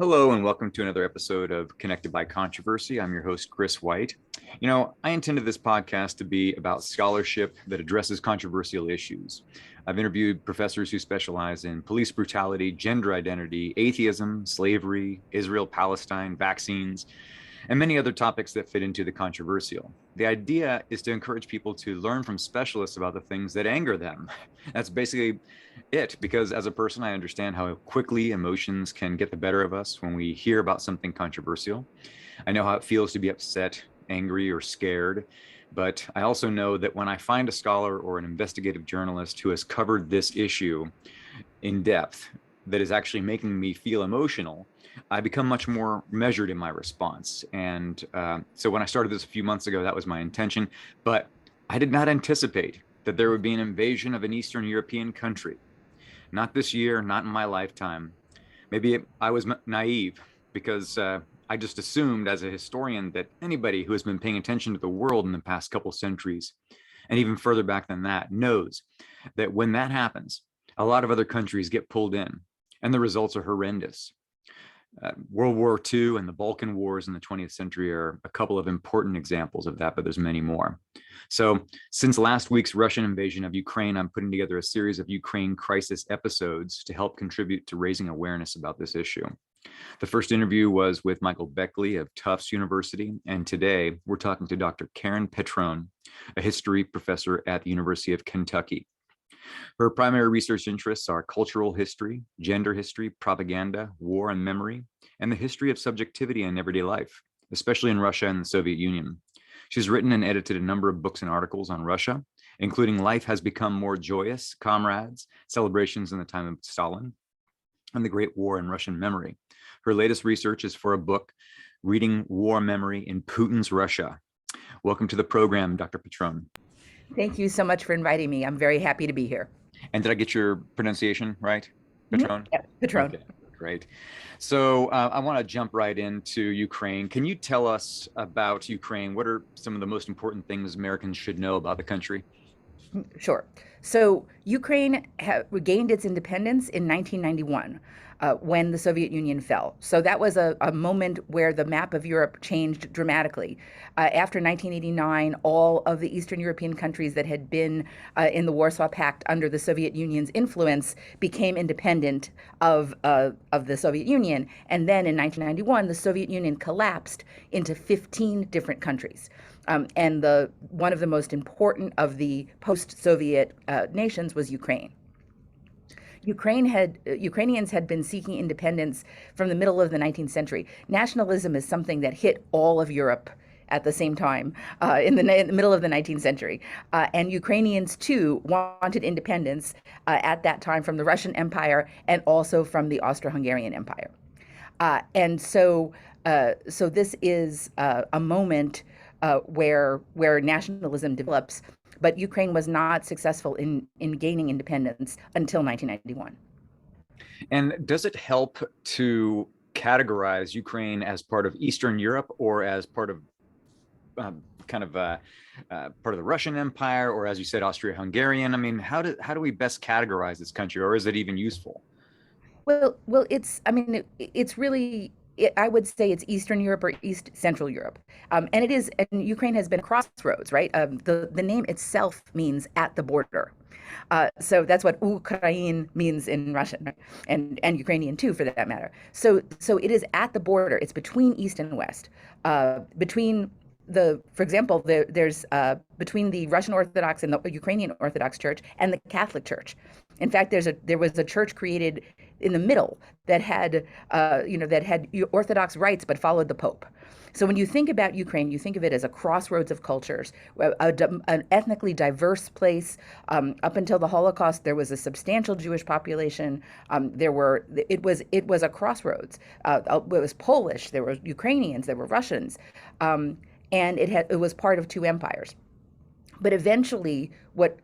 Hello, and welcome to another episode of Connected by Controversy. I'm your host, Chris White. I intended this podcast to be about scholarship that addresses controversial issues. I've interviewed professors who specialize in police brutality, gender identity, atheism, slavery, Israel, Palestine, vaccines, and many other topics that fit into the controversial. The idea is to encourage people to learn from specialists about the things that anger them. That's basically it, because as a person, I understand how quickly emotions can get the better of us when we hear about something controversial. I know how it feels to be upset, angry, or scared. But I also know that when I find a scholar or an investigative journalist who has covered this issue in depth, that is actually making me feel emotional, I become much more measured in my response. And so when I started this a few months ago, that was my intention. But I did not anticipate that there would be an invasion of an Eastern European country. Not this year, not in my lifetime. Maybe I was naive because I just assumed as a historian that anybody who has been paying attention to the world in the past couple centuries, and even further back than that, knows that when that happens, a lot of other countries get pulled in, and the results are horrendous. World War II and the Balkan Wars in the 20th century are a couple of important examples of that, but there's many more. So since last week's Russian invasion of Ukraine, I'm putting together a series of Ukraine crisis episodes to help contribute to raising awareness about this issue. The first interview was with Michael Beckley of Tufts University, and today we're talking to Dr. Karen Petrone, a history professor at the University of Kentucky. Her primary research interests are cultural history, gender history, propaganda, war and memory, and the history of subjectivity in everyday life, especially in Russia and the Soviet Union. She's written and edited a number of books and articles on Russia, including Life Has Become More Joyous, Comrades, Celebrations in the Time of Stalin, and the Great War in Russian Memory. Her latest research is for a book, Reading War Memory in Putin's Russia. Welcome to the program, Dr. Petrone. Thank you so much for inviting me. I'm very happy to be here. And did I get your pronunciation right, Petrone? Yeah, Petrone. Okay, great. So I want to jump right into Ukraine. Can you tell us about Ukraine? What are some of the most important things Americans should know about the country? Sure. So Ukraine gained its independence in 1991 when the Soviet Union fell. So that was a moment where the map of Europe changed dramatically. After 1989, all of the Eastern European countries that had been in the Warsaw Pact under the Soviet Union's influence became independent of the Soviet Union. And then in 1991, the Soviet Union collapsed into 15 different countries. And one of the most important of the post-Soviet nations was Ukraine. Ukrainians had been seeking independence from the middle of the 19th century. Nationalism is something that hit all of Europe at the same time in the middle of the 19th century. And Ukrainians, too, wanted independence at that time from the Russian Empire and also from the Austro-Hungarian Empire. So this is a moment where nationalism develops, but Ukraine was not successful in gaining independence until 1991. And does it help to categorize Ukraine as part of Eastern Europe or as part of part of the Russian Empire, or as you said, Austria-Hungarian? I mean, how do we best categorize this country, or is it even useful? Well, it's really, I would say it's Eastern Europe or East Central Europe, and it is. And Ukraine has been a crossroads, right? The name itself means at the border, so that's what Ukraine means in Russian, right? And Ukrainian too, for that matter. So it is at the border. It's between East and West, between for example, there's between the Russian Orthodox and the Ukrainian Orthodox Church and the Catholic Church. In fact, there was a church created in the middle that had Orthodox rites but followed the Pope. So when you think about Ukraine, you think of it as a crossroads of cultures, an ethnically diverse place. Up until the Holocaust, there was a substantial Jewish population. It was a crossroads. It was Polish, there were Ukrainians, there were Russians, and it was part of two empires. But eventually, what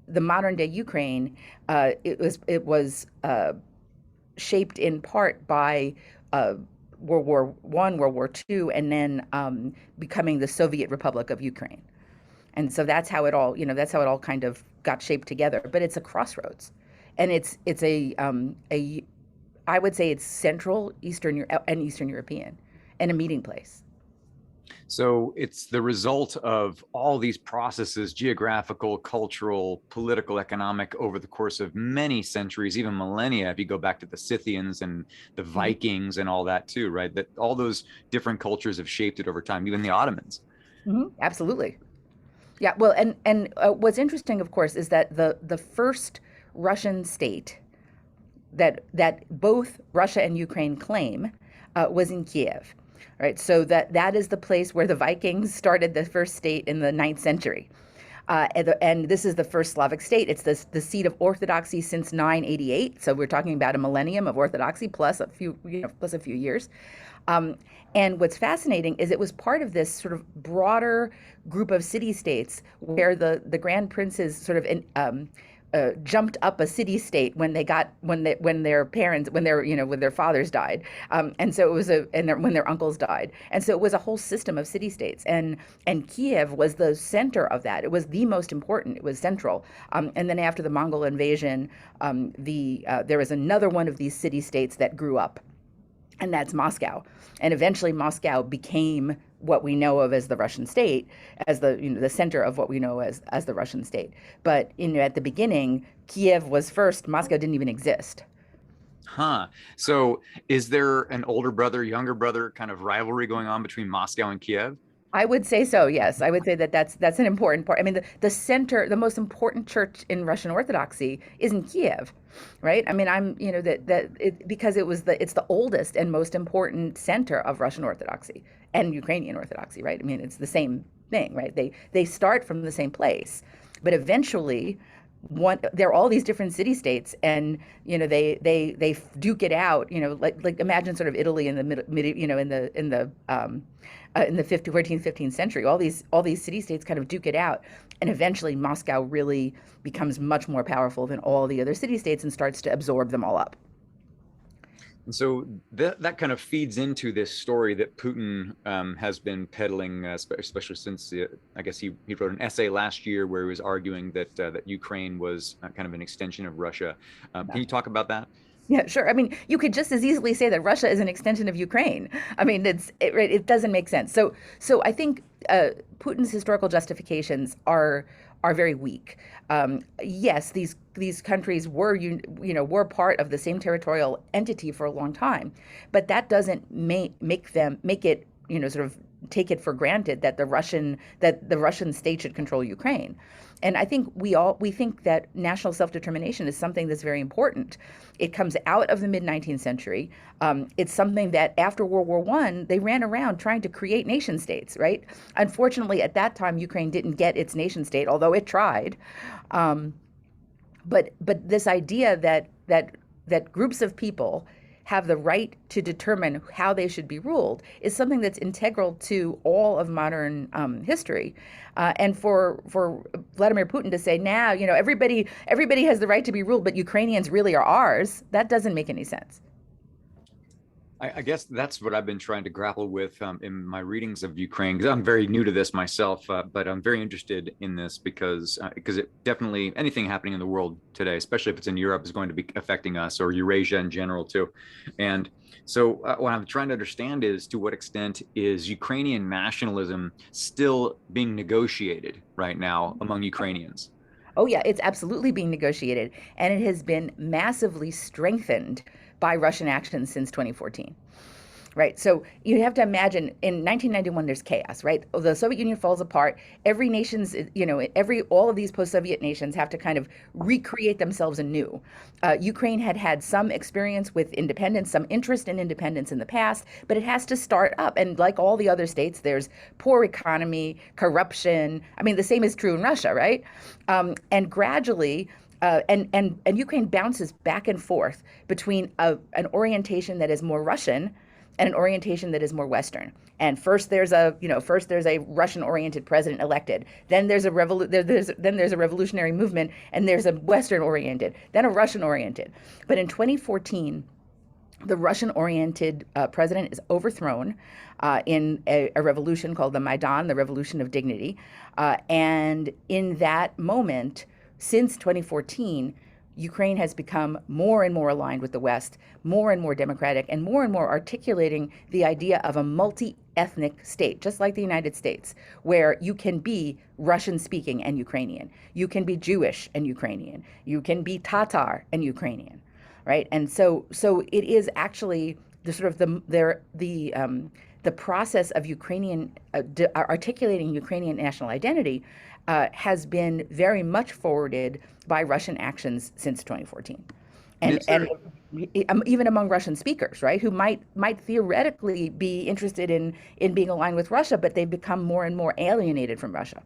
the modern day Ukraine, it was shaped in part by World War I, World War II, and then becoming the Soviet Republic of Ukraine. And so that's how it all kind of got shaped together. But it's a crossroads, and it's a I would say it's Central, and Eastern European, and a meeting place. So it's the result of all these processes, geographical, cultural, political, economic, over the course of many centuries, even millennia, if you go back to the Scythians and the Vikings and all that too, right? That all those different cultures have shaped it over time, even the Ottomans. Absolutely. Yeah. Well, and what's interesting, of course, is that the first Russian state that both Russia and Ukraine claim was in Kiev, right? So that is the place where the Vikings started the first state in the ninth century. And this is the first Slavic state. It's the seat of Orthodoxy since 988. So we're talking about a millennium of Orthodoxy plus a few, plus a few years. And what's fascinating is it was part of this sort of broader group of city-states where the grand princes sort of jumped up a city-state when their parents when their fathers died, and so it was when their uncles died, and so it was a whole system of city-states, and Kiev was the center of that. It was the most important. It was central, and then after the Mongol invasion, there was another one of these city-states that grew up, and that's Moscow. And eventually Moscow became what we know of as the Russian state, as the center of what we know as the Russian state. But at the beginning, Kiev was first. Moscow didn't even exist. Huh. So is there an older brother, younger brother kind of rivalry going on between Moscow and Kiev? I would say so, yes. I would say that's an important part. I mean, the center, the most important church in Russian Orthodoxy is in Kiev, right? I mean, because it's the oldest and most important center of Russian Orthodoxy and Ukrainian Orthodoxy, right? I mean, it's the same thing, right? They start from the same place, but eventually there are all these different city states, and they duke it out, like imagine sort of Italy in the in the 14th, 15th century. All these city states kind of duke it out, and eventually Moscow really becomes much more powerful than all the other city states and starts to absorb them all up. And so that kind of feeds into this story that Putin has been peddling, especially since I guess he wrote an essay last year where he was arguing that Ukraine was kind of an extension of Russia. Can you talk about that? Yeah, sure. I mean, you could just as easily say that Russia is an extension of Ukraine. I mean, it doesn't make sense. So I think Putin's historical justifications are very weak. Yes, these countries were part of the same territorial entity for a long time, but that doesn't make it sort of take it for granted that the Russian state should control Ukraine. And I think we think that national self-determination is something that's very important. It comes out of the mid-19th century. It's something that after World War I, they ran around trying to create nation states, right? Unfortunately, at that time, Ukraine didn't get its nation state, although it tried. But this idea that groups of people have the right to determine how they should be ruled is something that's integral to all of modern history. And for Vladimir Putin to say now, everybody has the right to be ruled, but Ukrainians really are ours, that doesn't make any sense. I guess that's what I've been trying to grapple with in my readings of Ukraine, because I'm very new to this myself, but I'm very interested in this because it definitely, anything happening in the world today, especially if it's in Europe, is going to be affecting us, or Eurasia in general too. And so what I'm trying to understand is, to what extent is Ukrainian nationalism still being negotiated right now among Ukrainians? Oh, yeah, it's absolutely being negotiated, and it has been massively strengthened by Russian actions since 2014. Right. So you have to imagine in 1991, there's chaos, right? The Soviet Union falls apart. Every nation's, all of these post-Soviet nations have to kind of recreate themselves anew. Ukraine had some experience with independence, some interest in independence in the past, but it has to start up. And like all the other states, there's poor economy, corruption. I mean, the same is true in Russia, right? And gradually, and Ukraine bounces back and forth between an orientation that is more Russian and an orientation that is more Western. And first there's a Russian-oriented president elected. Then there's a revolutionary movement, and there's a Western-oriented, then a Russian-oriented. But in 2014, the Russian-oriented president is overthrown in a revolution called the Maidan, the Revolution of Dignity. And in that moment, since 2014, Ukraine has become more and more aligned with the West, more and more democratic, and more articulating the idea of a multi-ethnic state, just like the United States, where you can be Russian-speaking and Ukrainian, you can be Jewish and Ukrainian, you can be Tatar and Ukrainian, right? And so it is actually the sort of the process of Ukrainian articulating Ukrainian national identity has been very much forwarded by Russian actions since 2014, and even among Russian speakers, right, who might theoretically be interested in being aligned with Russia, but they've become more and more alienated from Russia.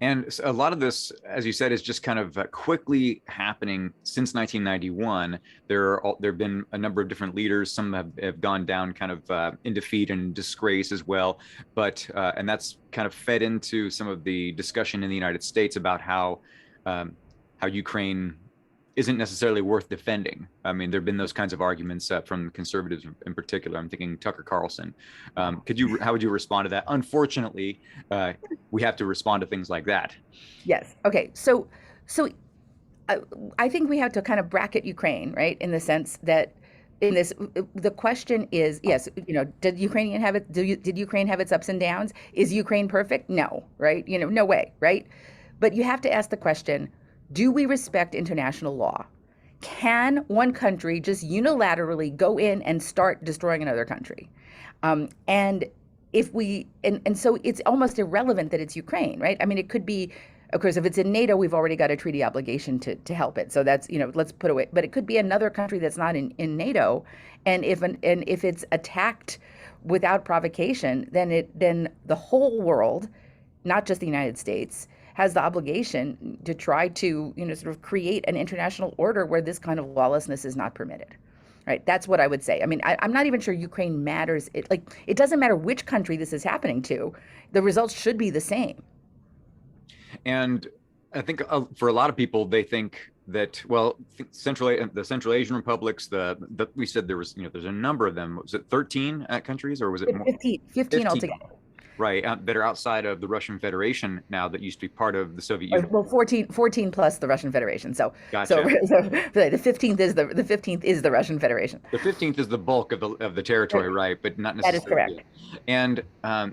And a lot of this, as you said, is just kind of quickly happening since 1991. There have been a number of different leaders. Some have gone down kind of in defeat and disgrace as well. But and that's kind of fed into some of the discussion in the United States about how Ukraine isn't necessarily worth defending. I mean, there have been those kinds of arguments from conservatives in particular. I'm thinking Tucker Carlson. How would you respond to that? Unfortunately, we have to respond to things like that. Yes. Okay. So I think we have to kind of bracket Ukraine, right, in the sense that in this, the question is, yes, did Ukraine have its ups and downs? Is Ukraine perfect? No, right? No way, right? But you have to ask the question, do we respect international law? Can one country just unilaterally go in and start destroying another country? And so it's almost irrelevant that it's Ukraine, right? I mean, it could be, of course, if it's in NATO, we've already got a treaty obligation to help it. So that's, let's put away. But it could be another country that's not in NATO, and if it's attacked without provocation, then the whole world, not just the United States, has the obligation to try to, sort of create an international order where this kind of lawlessness is not permitted. Right. That's what I would say. I mean, I'm not even sure Ukraine matters. It doesn't matter which country this is happening to. The results should be the same. And I think for a lot of people, they think that, well, the Central Asian republics, we said there was, there's a number of them. Was it 13 countries, or was it more? 15 altogether. Right, that are outside of the Russian Federation now, that used to be part of the Soviet Union. Well, 14 plus the Russian Federation. So, gotcha. so the 15th is the Russian Federation. The 15th is the bulk of the territory, right? But not necessarily. That is correct. And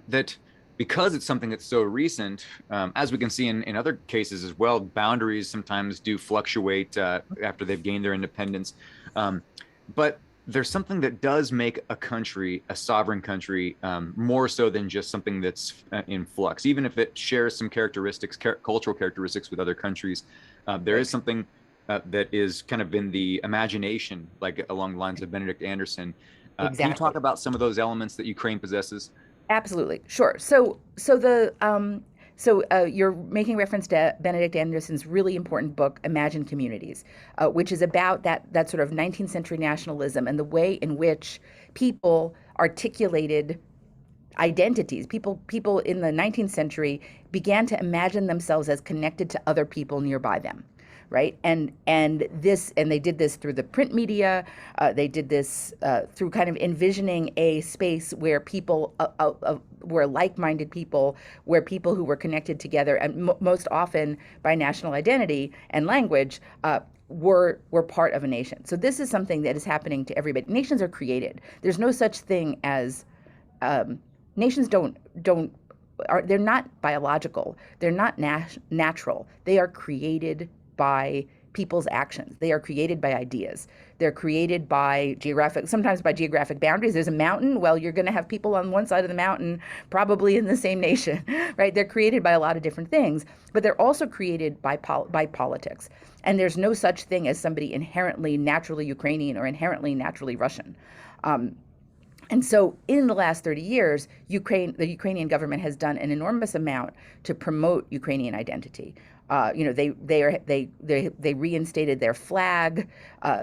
that because it's something that's so recent, as we can see in other cases as well, boundaries sometimes do fluctuate after they've gained their independence. But there's something that does make a country, a sovereign country, more so than just something that's in flux. Even if it shares some characteristics, cultural characteristics with other countries, there is something that is kind of in the imagination, like along the lines of Benedict Anderson. Exactly. Can you talk about some of those elements that Ukraine possesses? Absolutely, sure. So you're making reference to Benedict Anderson's really important book, Imagine Communities, which is about that sort of 19th century nationalism and the way in which people articulated identities. People in the 19th century began to imagine themselves as connected to other people nearby them. Right. And they did this through the print media. They did this through kind of envisioning a space where people were like-minded people, where people who were connected together, and most often by national identity and language, were part of a nation. So this is something that is happening to everybody. Nations are created. There's no such thing as nations. They're not biological. They're not natural. They are created by people's actions. They are created by ideas. They're created by sometimes by geographic boundaries. There's a mountain. Well, you're going to have people on one side of the mountain, probably in the same nation, right? They're created by a lot of different things, but they're also created by politics. And there's no such thing as somebody inherently naturally Ukrainian or inherently naturally Russian. And so in the last 30 years, the Ukrainian government has done an enormous amount to promote Ukrainian identity. They reinstated their flag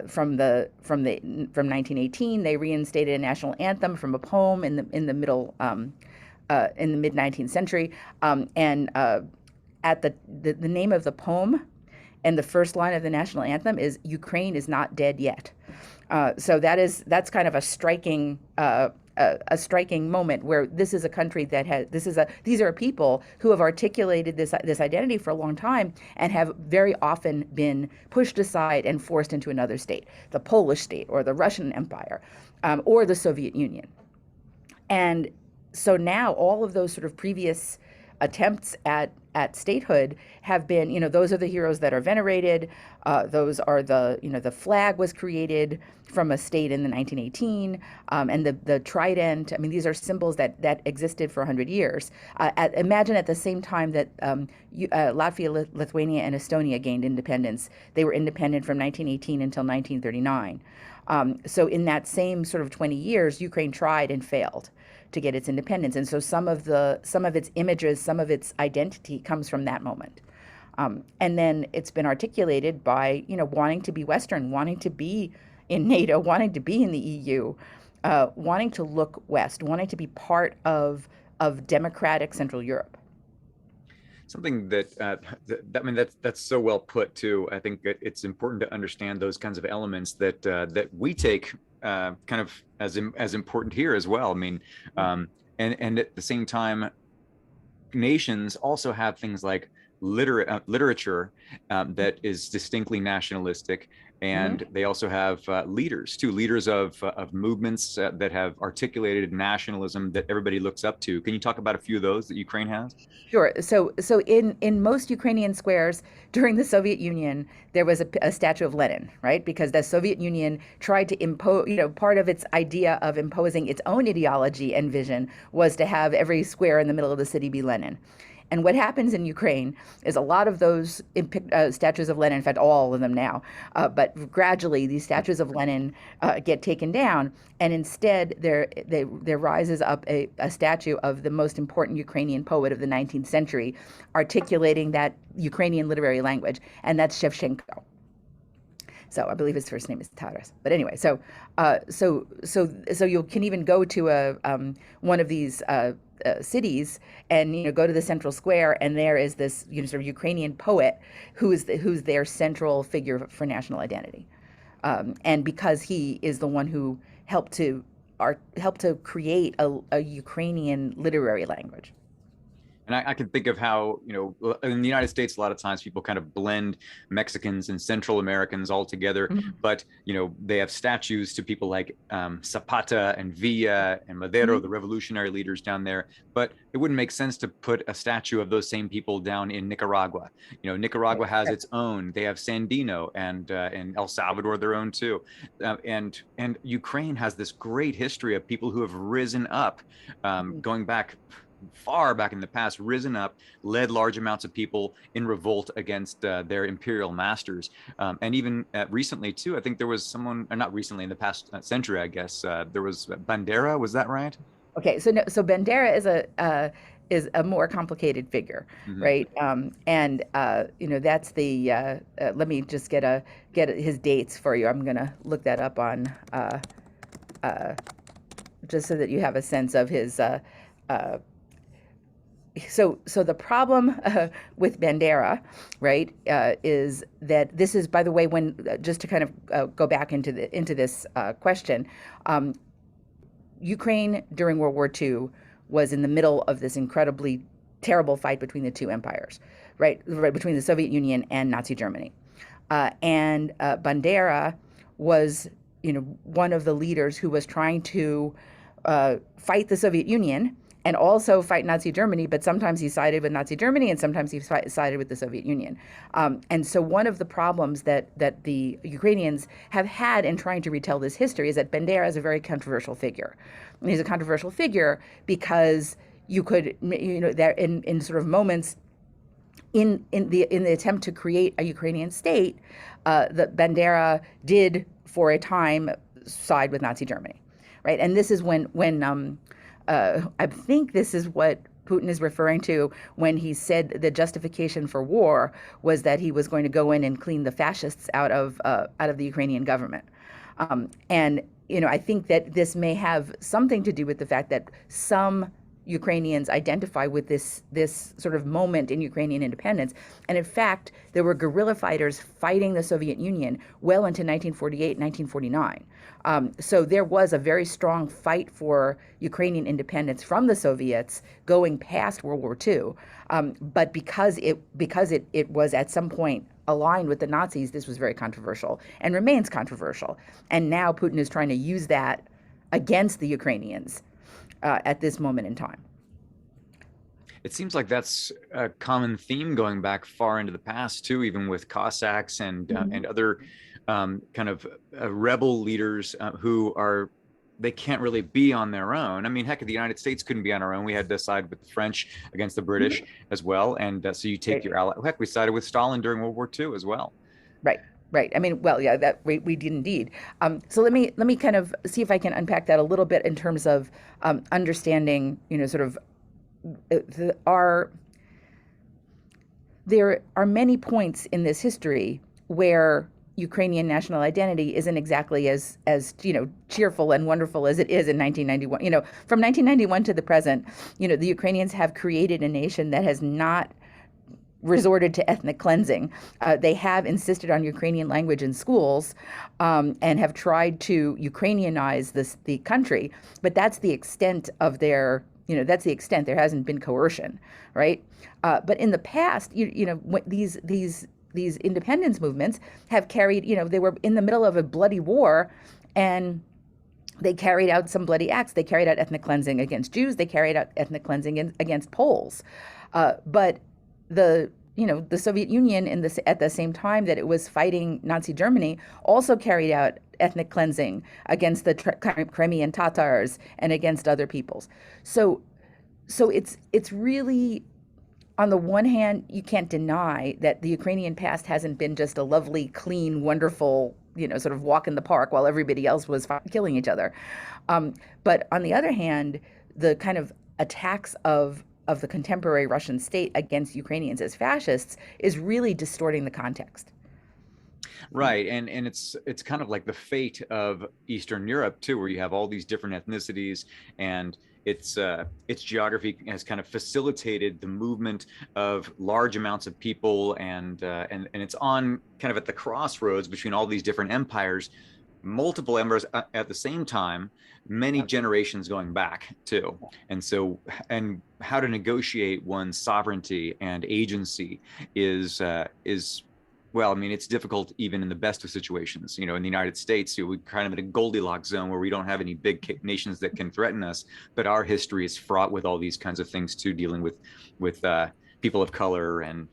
from 1918. They reinstated a national anthem from a poem in the mid 19th century. At the name of the poem and the first line of the national anthem is "Ukraine is not dead yet." So that's kind of a striking a striking moment where this is a country that has these are people who have articulated this identity for a long time and have very often been pushed aside and forced into another state, the Polish state or the Russian Empire, or the Soviet Union. And so now all of those sort of previous attempts at statehood have been, those are the heroes that are venerated. Those are the flag was created from a state in the 1918, and the trident. I mean, these are symbols that existed for 100 years. Imagine at the same time that Latvia, Lithuania, and Estonia gained independence. They were independent from 1918 until 1939. So in that same sort of 20 years, Ukraine tried and failed to get its independence. And so some of its images, some of its identity comes from that moment. And then it's been articulated by, wanting to be Western, wanting to be in NATO, wanting to be in the EU, wanting to look West, wanting to be part of democratic Central Europe. Something that's so well put too. I think that it's important to understand those kinds of elements that we take kind of as important here as well. I mean, and at the same time, nations also have things like literature that is distinctly nationalistic. And they also have leaders of movements that have articulated nationalism that everybody looks up to. Can you talk about a few of those that Ukraine has? Sure. So in most Ukrainian squares during the Soviet Union, there was a statue of Lenin, right? Because the Soviet Union tried to impose, part of its idea of imposing its own ideology and vision was to have every square in the middle of the city be Lenin. And what happens in Ukraine is a lot of those statues of Lenin, in fact, all of them now, but gradually these statues of Lenin get taken down, and instead there rises up a statue of the most important Ukrainian poet of the 19th century, articulating that Ukrainian literary language, and that's Shevchenko. So I believe his first name is Taras. But anyway, so you can even go to one of these cities and go to the central square, and there is this sort of Ukrainian poet who's their central figure for national identity, and because he is the one who helped to create a Ukrainian literary language. And I can think of how, in the United States, a lot of times people kind of blend Mexicans and Central Americans all together. Mm-hmm. But, they have statues to people like Zapata and Villa and Madero, mm-hmm. the revolutionary leaders down there. But it wouldn't make sense to put a statue of those same people down in Nicaragua. Nicaragua has its own. They have Sandino, and El Salvador their own too. And Ukraine has this great history of people who have risen up, going back far back in the past, risen up, led large amounts of people in revolt against their imperial masters. And even recently too, I think there was someone, or not recently, in the past century, I guess, there was Bandera, was that right? Okay, so Bandera is a more complicated figure, mm-hmm. right? And that's the. Let me just get his dates for you. I'm gonna look that up on just so that you have a sense of his. So the problem with Bandera, right, is that this is, by the way, when just to kind of go back into this question, Ukraine during World War II was in the middle of this incredibly terrible fight between the two empires, right between the Soviet Union and Nazi Germany, and Bandera was one of the leaders who was trying to fight the Soviet Union and also fight Nazi Germany, but sometimes he sided with Nazi Germany and sometimes he sided with the Soviet Union. And so one of the problems that the Ukrainians have had in trying to retell this history is that Bandera is a very controversial figure. And he's a controversial figure because you could, there in sort of moments in the attempt to create a Ukrainian state, that Bandera did for a time side with Nazi Germany, right? And this is when I think this is what Putin is referring to when he said the justification for war was that he was going to go in and clean the fascists out of the Ukrainian government. And I think that this may have something to do with the fact that some Ukrainians identify with this sort of moment in Ukrainian independence. And in fact, there were guerrilla fighters fighting the Soviet Union well into 1948, 1949. So there was a very strong fight for Ukrainian independence from the Soviets going past World War II. But because it was at some point aligned with the Nazis, this was very controversial and remains controversial. And now Putin is trying to use that against the Ukrainians at this moment in time. It seems like that's a common theme going back far into the past too, even with Cossacks and other kind of rebel leaders who are, they can't really be on their own. I mean, heck, the United States couldn't be on our own. We had to side with the French against the British as well. And so you take your ally. Heck, we sided with Stalin during World War II as well. Right. Right. I mean, well, yeah, that we did indeed. So let me kind of see if I can unpack that a little bit in terms of understanding, sort of there are many points in this history where Ukrainian national identity isn't exactly as cheerful and wonderful as it is in 1991. From 1991 to the present, the Ukrainians have created a nation that has not resorted to ethnic cleansing. They have insisted on Ukrainian language in schools and have tried to Ukrainianize the country, but that's the extent of their, that's the extent. There hasn't been coercion, right? But in the past, these independence movements have carried, they were in the middle of a bloody war, and they carried out some bloody acts. They carried out ethnic cleansing against Jews. They carried out ethnic cleansing against Poles. But the Soviet Union at the same time that it was fighting Nazi Germany also carried out ethnic cleansing against the Crimean Tatars and against other peoples. So it's really, on the one hand, you can't deny that the Ukrainian past hasn't been just a lovely, clean, wonderful, sort of walk in the park while everybody else was killing each other. But on the other hand, the kind of attacks of the contemporary Russian state against Ukrainians as fascists is really distorting the context. Right. And it's kind of like the fate of Eastern Europe too, where you have all these different ethnicities, and its geography has kind of facilitated the movement of large amounts of people, and it's on kind of at the crossroads between all these different empires, multiple empires at the same time, many generations going back too. And so, and how to negotiate one's sovereignty and agency is well, I mean, it's difficult even in the best of situations. In the United States, we're kind of in a Goldilocks zone where we don't have any big nations that can threaten us, but our history is fraught with all these kinds of things too, dealing with people of color and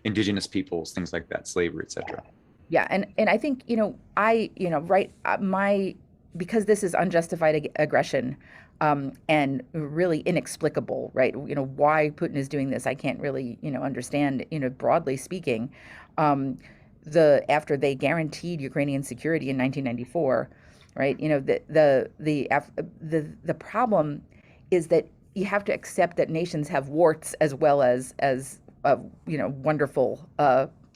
indigenous peoples, things like that, slavery, etc. Yeah, and I think because this is unjustified aggression, and really inexplicable, right? Why Putin is doing this, I can't really understand. Broadly speaking, after they guaranteed Ukrainian security in 1994, right? The problem is that you have to accept that nations have warts as well as wonderful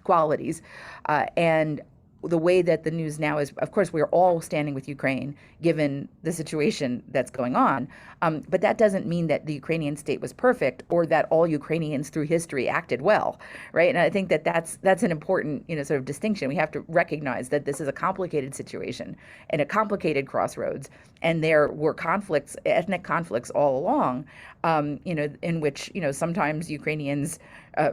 qualities, and the way that the news now is, of course, we're all standing with Ukraine given the situation that's going on. But that doesn't mean that the Ukrainian state was perfect or that all Ukrainians through history acted well, right? And I think that that's an important, sort of distinction. We have to recognize that this is a complicated situation and a complicated crossroads, and there were conflicts, ethnic conflicts all along, in which, sometimes Ukrainians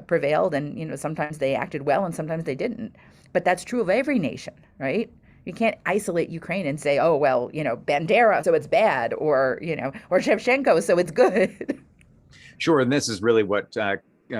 prevailed, and, sometimes they acted well and sometimes they didn't. But that's true of every nation, right? You can't isolate Ukraine and say, oh, well, Bandera, so it's bad, or Shevchenko, so it's good. Sure. And this is really what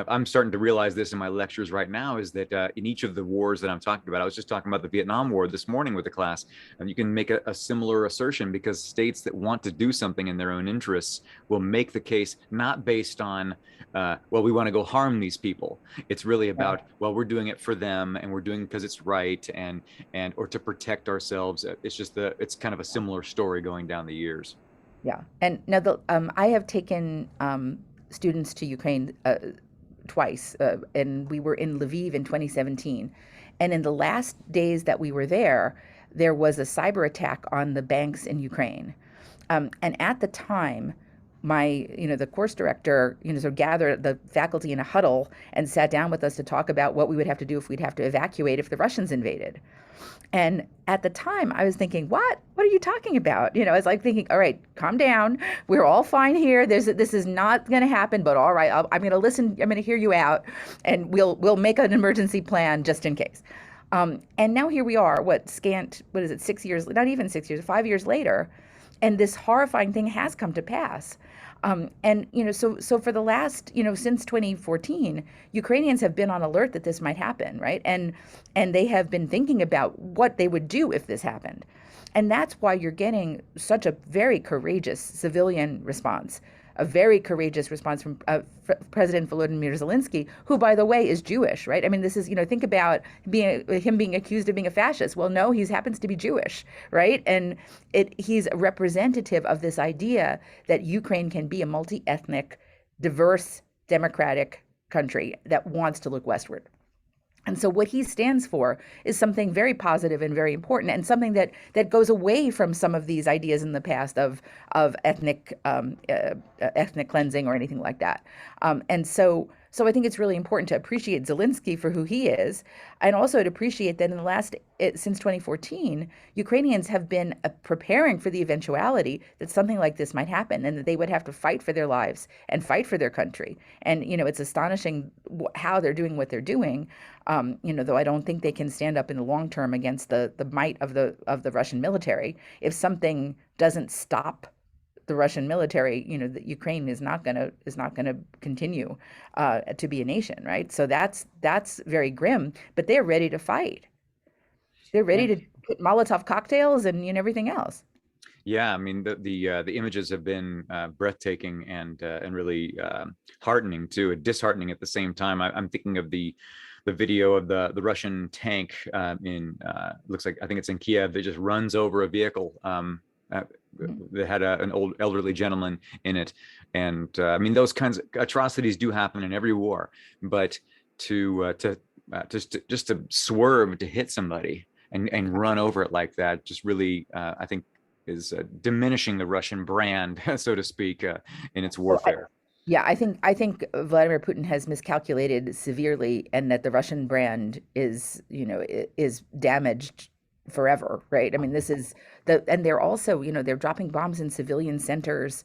I'm starting to realize this in my lectures right now, is that in each of the wars that I'm talking about, I was just talking about the Vietnam War this morning with the class, and you can make a similar assertion, because states that want to do something in their own interests will make the case not based on, well, we want to go harm these people. It's really about, well, we're doing it for them, and we're doing it because it's right, and or to protect ourselves. It's kind of a similar story going down the years. Yeah. And now I have taken students to Ukraine twice, and we were in Lviv in 2017. And in the last days that we were there was a cyber attack on the banks in Ukraine. And at the time, the course director, sort of gathered the faculty in a huddle and sat down with us to talk about what we would have to do if we'd have to evacuate if the Russians invaded. And at the time, I was thinking, what? What are you talking about? I was like thinking, all right, calm down. We're all fine here. This is not going to happen, but all right, I'm going to listen. I'm going to hear you out, and we'll make an emergency plan just in case. And now here we are. What is it? 6 years? Not even 6 years. 5 years later, and this horrifying thing has come to pass. And so for the last, since 2014, Ukrainians have been on alert that this might happen, right? And they have been thinking about what they would do if this happened. And that's why you're getting such a very courageous civilian response, a very courageous response from President Volodymyr Zelensky, who, by the way, is Jewish, right? I mean, this is, think about him being accused of being a fascist. Well, no, he happens to be Jewish, right? And he's a representative of this idea that Ukraine can be a multi-ethnic, diverse, democratic country that wants to look westward. And so what he stands for is something very positive and very important, and something that goes away from some of these ideas in the past of ethnic cleansing or anything like that. And so I think it's really important to appreciate Zelensky for who he is, and also to appreciate that since 2014, Ukrainians have been preparing for the eventuality that something like this might happen, and that they would have to fight for their lives and fight for their country. And it's astonishing how they're doing what they're doing. Though I don't think they can stand up in the long term against the might of the Russian military. If something doesn't stop the Russian military, that Ukraine is not gonna continue to be a nation, right? So that's very grim. But they're ready to fight. They're ready to put Molotov cocktails and everything else. Yeah, I mean the images have been breathtaking and really heartening too, disheartening at the same time. I'm thinking of the video of the Russian tank looks like, I think it's in Kiev, that just runs over a vehicle that had an old elderly gentleman in it. And I mean, those kinds of atrocities do happen in every war, but just to swerve to hit somebody and run over it like that just really I think is diminishing the Russian brand, so to speak, in its warfare. Yeah, I think Vladimir Putin has miscalculated severely, and that the Russian brand is damaged forever, right? I mean, this is and they're also, they're dropping bombs in civilian centers.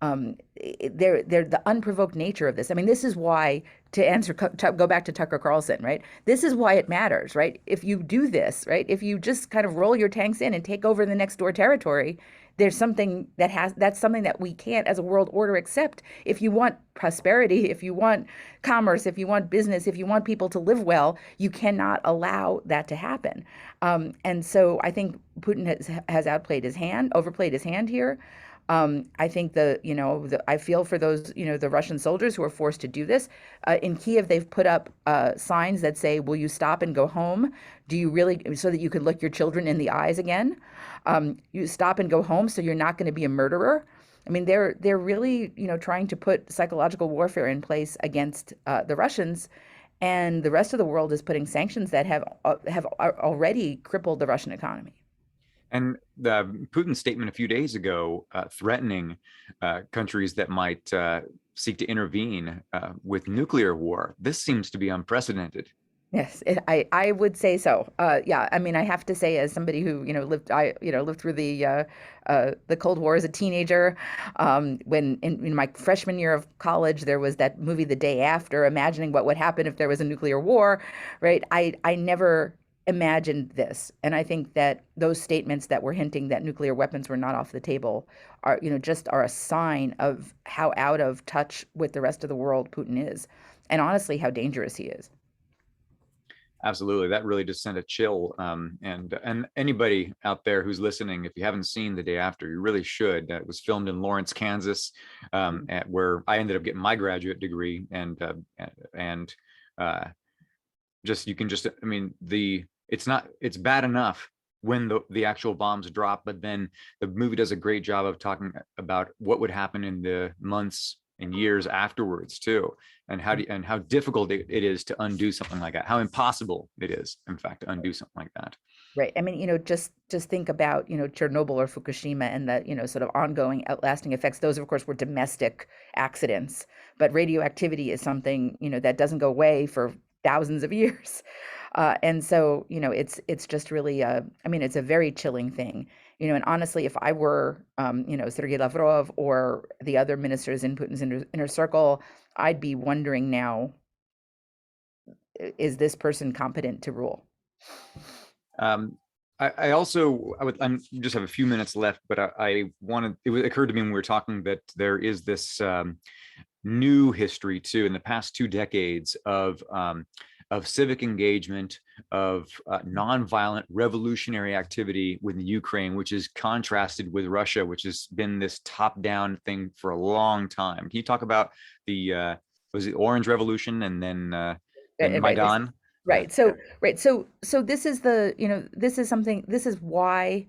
They're the unprovoked nature of this. I mean, this is why, to go back to Tucker Carlson, right? This is why it matters, right? If you do this, right? If you just kind of roll your tanks in and take over the next door territory, that's something that we can't as a world order accept. If you want prosperity, if you want commerce, if you want business, if you want people to live well, you cannot allow that to happen. And so I think Putin has overplayed his hand here. I think I feel for those, the Russian soldiers who are forced to do this. In Kiev, they've put up signs that say, "Will you stop and go home? Do you really?" So that you could look your children in the eyes again. You stop and go home, so you're not going to be a murderer. I mean, they're really, trying to put psychological warfare in place against the Russians, and the rest of the world is putting sanctions that have already crippled the Russian economy. And Putin's statement a few days ago, threatening countries that might seek to intervene with nuclear war, this seems to be unprecedented. Yes, I would say so. Yeah, I mean, I have to say, as somebody who lived through the Cold War as a teenager, when in my freshman year of college, there was that movie The Day After, imagining what would happen if there was a nuclear war, right? I never imagined this, and I think that those statements that were hinting that nuclear weapons were not off the table are a sign of how out of touch with the rest of the world Putin is, and honestly, how dangerous he is. Absolutely. That really just sent a chill. And anybody out there who's listening, if you haven't seen The Day After, you really should. It was filmed in Lawrence, Kansas, where I ended up getting my graduate degree. And it's bad enough when the actual bombs drop, but then the movie does a great job of talking about what would happen in the months and years afterwards too. And how difficult it is to undo something like that. How impossible it is, in fact, to undo something like that. Right. I mean, just think about, Chernobyl or Fukushima and the, sort of ongoing, outlasting effects. Those, of course, were domestic accidents, but radioactivity is something, that doesn't go away for thousands of years. And so, it's just really, I mean, it's a very chilling thing, and honestly, if I were, Sergei Lavrov or the other ministers in Putin's inner circle, I'd be wondering now, is this person competent to rule? I also, I just have a few minutes left, but I wanted, it occurred to me when we were talking that there is this new history too, in the past 2 decades of civic engagement, of nonviolent revolutionary activity within Ukraine, which is contrasted with Russia, which has been this top-down thing for a long time. Can you talk about the, was it Orange Revolution and then Maidan? Right. So, right. So this is this is something, this is why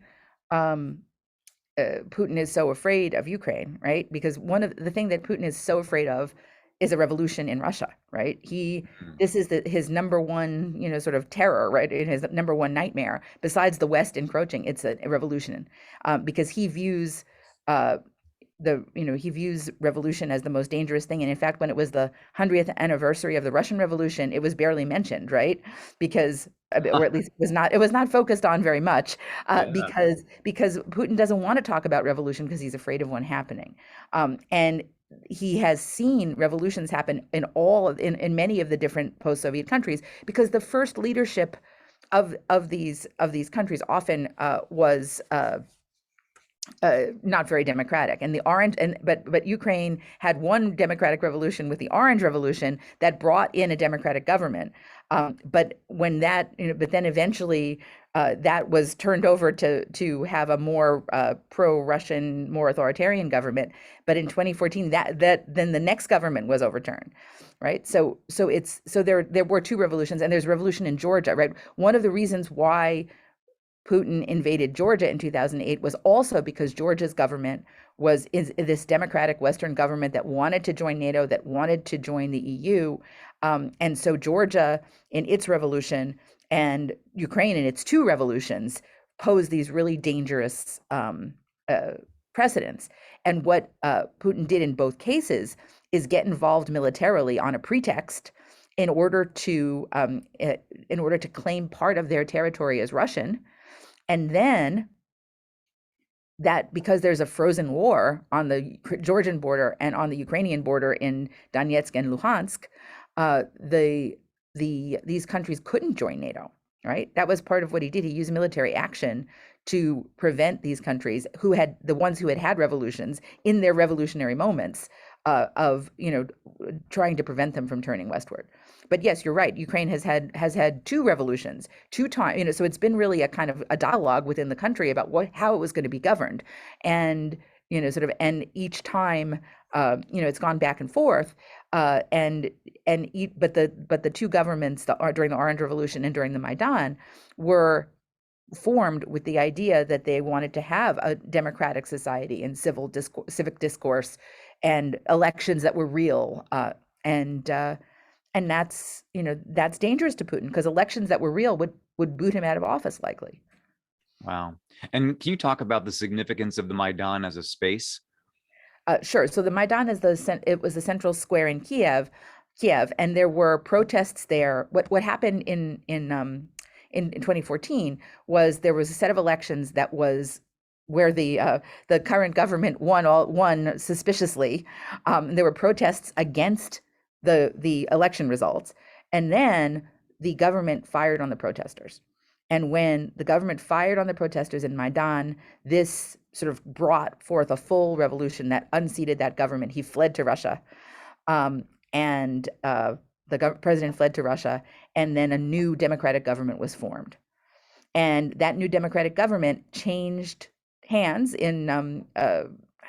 Putin is so afraid of Ukraine, right? Because one of the thing that Putin is so afraid of is a revolution in Russia, right? This is his number one, sort of terror, right? His number one nightmare, besides the West encroaching, it's a revolution, because he views he views revolution as the most dangerous thing. And in fact, when it was the 100th anniversary of the Russian Revolution, it was barely mentioned, right? Because, or at least it was not focused on very much, because Putin doesn't want to talk about revolution because he's afraid of one happening. And he has seen revolutions happen in many of the different post-Soviet countries, because the first leadership of these countries often was not very democratic. And the orange, but Ukraine had one democratic revolution with the Orange Revolution that brought in a democratic government. But when that, but then eventually that was turned over to have a more pro-Russian, more authoritarian government. But in 2014, then the next government was overturned. Right. So there were 2 revolutions, and there's a revolution in Georgia. Right. One of the reasons why Putin invaded Georgia in 2008 was also because Georgia's government was this democratic Western government that wanted to join NATO, that wanted to join the EU. And so Georgia, in its revolution, and Ukraine in its 2 revolutions, posed these really dangerous precedents. And what Putin did in both cases is get involved militarily on a pretext in order to claim part of their territory as Russian. And then that, because there's a frozen war on the Georgian border and on the Ukrainian border in Donetsk and Luhansk, these countries couldn't join NATO, right? That was part of what he did. He used military action to prevent these countries, the ones who had revolutions in their revolutionary moments, of trying to prevent them from turning westward. But yes, you're right. Ukraine has had 2 revolutions, 2 times. So it's been really a kind of a dialogue within the country about how it was going to be governed, and and each time, it's gone back and forth. But the 2 governments during the Orange Revolution and during the Maidan were formed with the idea that they wanted to have a democratic society and civic discourse and elections that were real, and that's that's dangerous to Putin, because elections that were real would boot him out of office likely. Wow. And can you talk about the significance of the Maidan as a space? Sure. So the Maidan was the central square in Kiev, and there were protests there. What happened in 2014 was there was a set of elections that was where the current government won suspiciously. There were protests against the election results, and then the government fired on the protesters. And when the government fired on the protesters in Maidan, this sort of brought forth a full revolution that unseated that government. He fled to Russia, and the president fled to Russia, and then a new democratic government was formed. And that new democratic government changed hands in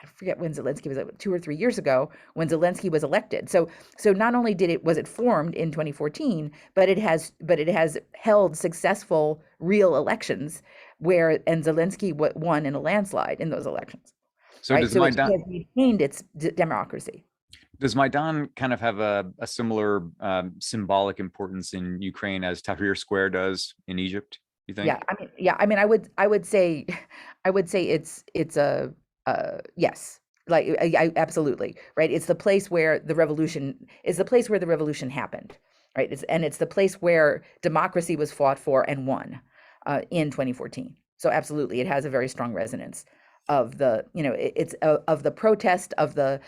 I forget when Zelensky was, 2 or 3 years ago, when Zelensky was elected. So not only was it formed in 2014, but it has held successful real elections and Zelensky won in a landslide in those elections. So right? does So Maidan, it has maintained its democracy. Does Maidan kind of have a similar symbolic importance in Ukraine as Tahrir Square does in Egypt, you Yeah, think? I mean, I would say, I would say it's a yes, like absolutely right. It's the place where the revolution is the place where the revolution happened, right? It's the place where democracy was fought for and won in 2014. So absolutely, it has a very strong resonance of the it's of the protest of the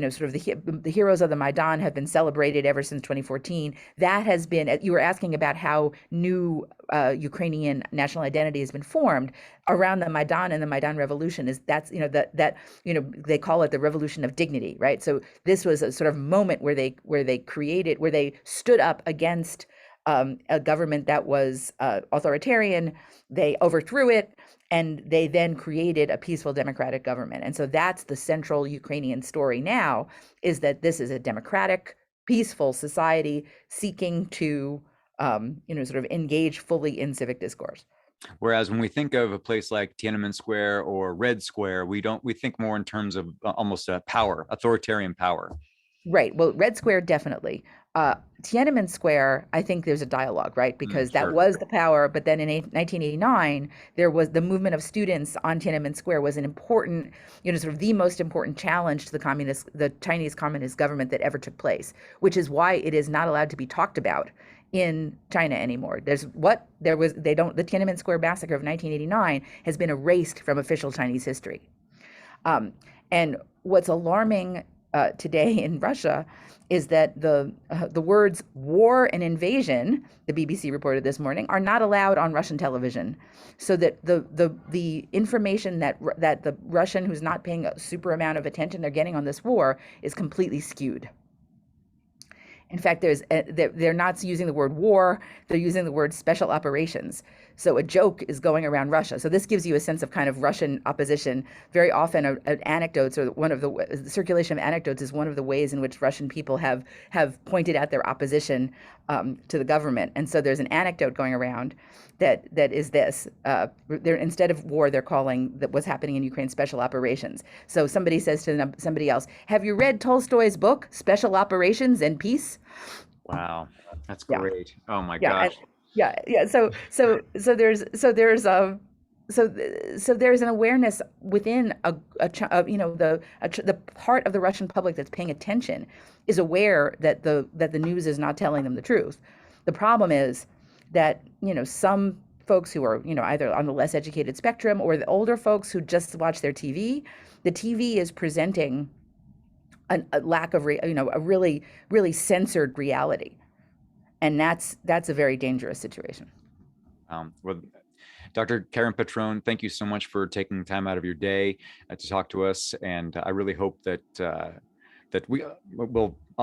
sort of the heroes of the Maidan have been celebrated ever since 2014. That has been, you were asking about how new Ukrainian national identity has been formed around the Maidan and the Maidan revolution. Is that's that they call it the revolution of dignity, right? So this was a sort of moment where they stood up against a government that was authoritarian. They overthrew it, and they then created a peaceful democratic government. And so that's the central Ukrainian story now, is that this is a democratic, peaceful society seeking to sort of engage fully in civic discourse. Whereas when we think of a place like Tiananmen Square or Red Square, we think more in terms of almost a power, authoritarian power. Right. Well, Red Square, definitely. Tiananmen Square, I think there's a dialogue, right? Because that Sure. was the power. But then in 1989, there was the movement of students on Tiananmen Square was an important, sort of the most important challenge to the Chinese Communist government that ever took place, which is why it is not allowed to be talked about in China anymore. The Tiananmen Square massacre of 1989 has been erased from official Chinese history. And what's alarming today in Russia is that the words war and invasion, the BBC reported this morning, are not allowed on Russian television, so that the information that the Russian who's not paying a super amount of attention they're getting on this war is completely skewed. In fact, they're not using the word war, they're using the word special operations. So a joke is going around Russia. So this gives you a sense of kind of Russian opposition. Very often, anecdotes, or the circulation of anecdotes, is one of the ways in which Russian people have pointed out their opposition to the government. And so there's an anecdote going around that is this: instead of war, they're calling what's happening in Ukraine special operations. So somebody says to somebody else, "Have you read Tolstoy's book, Special Operations and Peace?" Wow, that's Yeah, great. Oh my yeah, gosh. yeah. So there's an awareness within the part of the Russian public that's paying attention is aware that the news is not telling them the truth. The problem is that some folks who are either on the less educated spectrum or the older folks who just watch their TV, the TV is presenting a lack of a really censored reality, and that's a very dangerous situation. Well, Dr. Karen Petrone, thank you so much for taking time out of your day to talk to us, and I really hope that I'll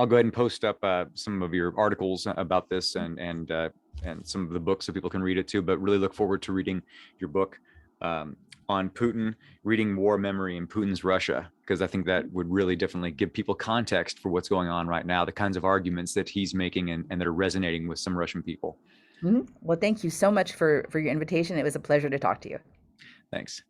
go ahead and post up some of your articles about this and some of the books so people can read it too. But really look forward to reading your book on Putin, reading War Memory in Putin's Russia, because I think that would really definitely give people context for what's going on right now, the kinds of arguments that he's making and that are resonating with some Russian people. Well, thank you so much for your invitation. It was a pleasure to talk to you. Thanks.